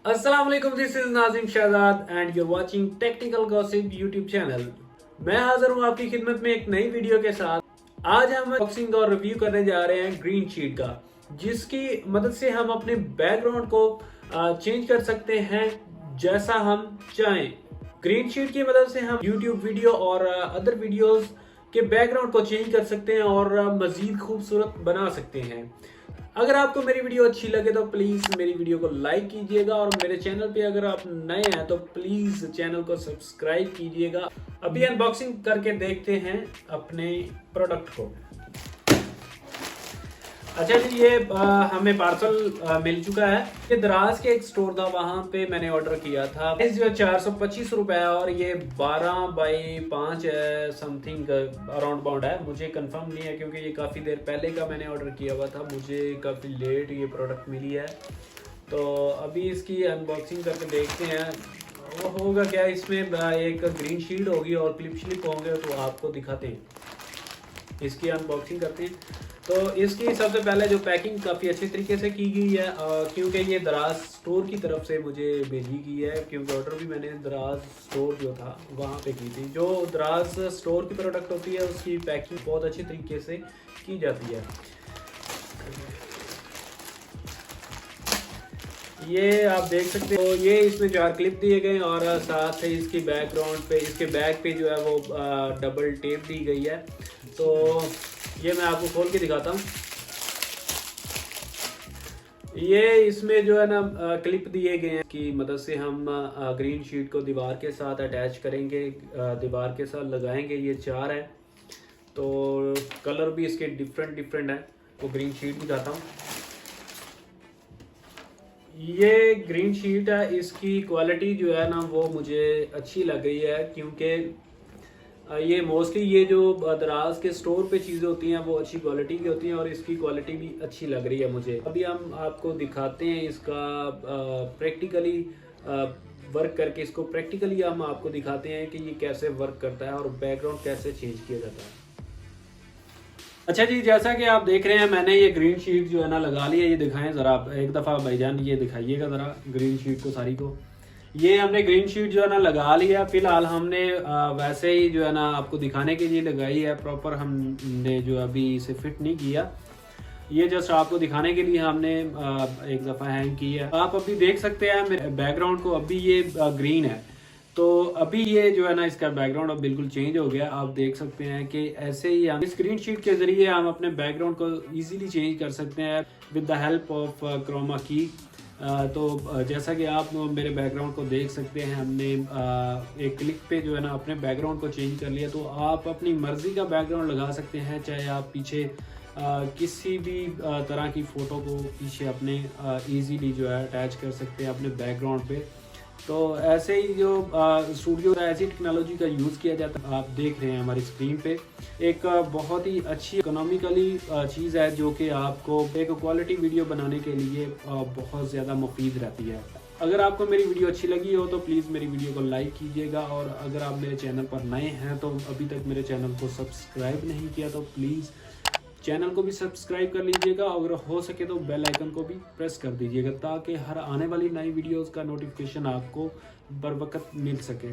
अस्सलाम वालेकुम, this is Nazim Shahzad and you're watching Technical Gossip YouTube channel. मैं हाजिर हूँ आपकी खिदमत में एक नई वीडियो के साथ। आज हम अनबॉक्सिंग और रिव्यू करने जा रहे हैं ग्रीन शीट का, जिसकी मदद से हम अपने बैकग्राउंड को चेंज कर सकते हैं जैसा हम चाहें। ग्रीन शीट की मदद से हम यूट्यूब वीडियो और अदर वीडियोस के बैकग्राउंड को चेंज कर सकते हैं और मजीद खूबसूरत बना सकते हैं। अगर आपको मेरी वीडियो अच्छी लगे तो प्लीज मेरी वीडियो को लाइक कीजिएगा और मेरे चैनल पे अगर आप नए हैं तो प्लीज चैनल को सब्सक्राइब कीजिएगा। अभी अनबॉक्सिंग करके देखते हैं अपने प्रोडक्ट को। अच्छा जी, ये हमें पार्सल मिल चुका है। ये दराज के एक स्टोर था, वहां पे मैंने ऑर्डर किया था। जो 425 रुपए और ये 12x5 समथिंग अराउंड बाउंड है। मुझे कंफर्म नहीं है क्योंकि ये काफ़ी देर पहले का मैंने ऑर्डर किया हुआ था। मुझे काफ़ी लेट ये प्रोडक्ट मिली है, तो अभी इसकी अनबॉक्सिंग करके देखते हैं वो होगा क्या। इसमें एक ग्रीन शीट होगी और क्लिप स्लिप होंगे, तो आपको दिखाते हैं। इसकी अनबॉक्सिंग करते हैं। तो इसकी सबसे पहले जो पैकिंग काफ़ी अच्छे तरीके से की गई है, क्योंकि ये दराज स्टोर की तरफ से मुझे भेजी गई है, क्योंकि ऑर्डर भी मैंने दराज स्टोर जो था वहाँ पे की थी। जो दराज स्टोर की प्रोडक्ट होती है उसकी पैकिंग बहुत अच्छे तरीके से की जाती है। ये आप देख सकते हो, ये इसमें 4 क्लिप दिए गए और साथ ही इसकी बैकग्राउंड पे, इसके बैक पे जो है वो डबल टेप दी गई है। तो ये मैं आपको खोल के दिखाता हूँ। ये इसमें जो है ना क्लिप दिए गए हैं की मदद से हम ग्रीन शीट को दीवार के साथ अटैच करेंगे, दीवार के साथ लगाएंगे। ये 4 है, तो कलर भी इसके डिफरेंट है। तो ग्रीन शीट दिखाता हूँ। ये ग्रीन शीट है, इसकी क्वालिटी जो है ना वो मुझे अच्छी लग गई है, क्योंकि ये मोस्टली ये जो दराज के स्टोर पे चीज़ें होती हैं वो अच्छी क्वालिटी की होती हैं और इसकी क्वालिटी भी अच्छी लग रही है मुझे। अभी हम आपको दिखाते हैं इसका प्रैक्टिकली वर्क करके। इसको प्रैक्टिकली हम आपको दिखाते हैं कि ये कैसे वर्क करता है और बैकग्राउंड कैसे चेंज किया जाता है। अच्छा जी, जैसा कि आप देख रहे हैं मैंने ये ग्रीन शीट जो है ना लगा ली है। ये दिखाएं ज़रा आप एक दफ़ा भाईजान, ये दिखाइएगा ज़रा ग्रीन शीट को सारी को। ये हमने ग्रीन शीट जो है ना लगा लिया। फिलहाल हमने वैसे ही जो है ना आपको दिखाने के लिए लगाई है, प्रॉपर हमने जो अभी इसे फिट नहीं किया। ये जस्ट आपको दिखाने के लिए हमने एक दफ़ा हैंग की है। आप अभी देख सकते हैं मेरे बैकग्राउंड को, अभी ये ग्रीन है। तो अभी ये जो है ना इसका बैकग्राउंड अब बिल्कुल चेंज हो गया। आप देख सकते हैं कि ऐसे ही हम स्क्रीन शीट के जरिए हम अपने बैकग्राउंड को इजीली चेंज कर सकते हैं with the help of Croma की। तो जैसा कि आप मेरे बैकग्राउंड को देख सकते हैं, हमने एक क्लिक पे जो है ना अपने बैकग्राउंड को चेंज कर लिया। तो आप अपनी मर्ज़ी का बैकग्राउंड लगा सकते हैं, चाहे आप पीछे किसी भी तरह की फ़ोटो को पीछे अपने ईजीली जो है अटैच कर सकते हैं अपने बैकग्राउंड पे। तो ऐसे ही जो स्टूडियो ऐसी टेक्नोलॉजी का यूज़ किया जाता है। आप देख रहे हैं हमारी स्क्रीन पे एक बहुत ही अच्छी इकोनॉमिकली चीज़ है, जो कि आपको एक क्वालिटी वीडियो बनाने के लिए बहुत ज़्यादा मुफीद रहती है। अगर आपको मेरी वीडियो अच्छी लगी हो तो प्लीज़ मेरी वीडियो को लाइक कीजिएगा, और अगर आप मेरे चैनल पर नए हैं तो अभी तक मेरे चैनल को सब्सक्राइब नहीं किया तो प्लीज़ चैनल को भी सब्सक्राइब कर लीजिएगा। अगर हो सके तो बेल आइकन को भी प्रेस कर दीजिएगा, ताकि हर आने वाली नई वीडियोस का नोटिफिकेशन आपको बर वक्त मिल सके।